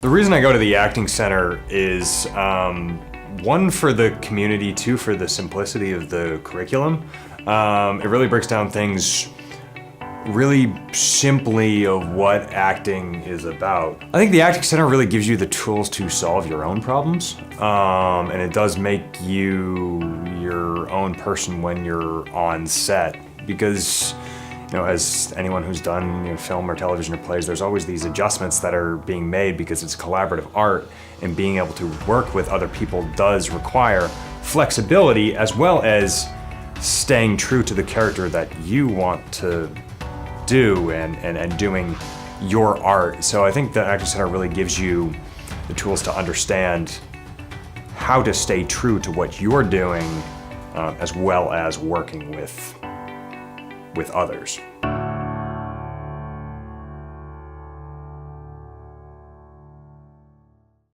The reason I go to the acting center is one, for the community, two, for the simplicity of the curriculum. It really breaks down things really simply of what acting is about. I think the acting center really gives you the tools to solve your own problems, and it does make you your own person when you're on set, because as anyone who's done film or television or plays, there's always these adjustments that are being made because it's collaborative art, and being able to work with other people does require flexibility as well as staying true to the character that you want to do and doing your art. So I think the Acting Center really gives you the tools to understand how to stay true to what you're doing, as well as working with others.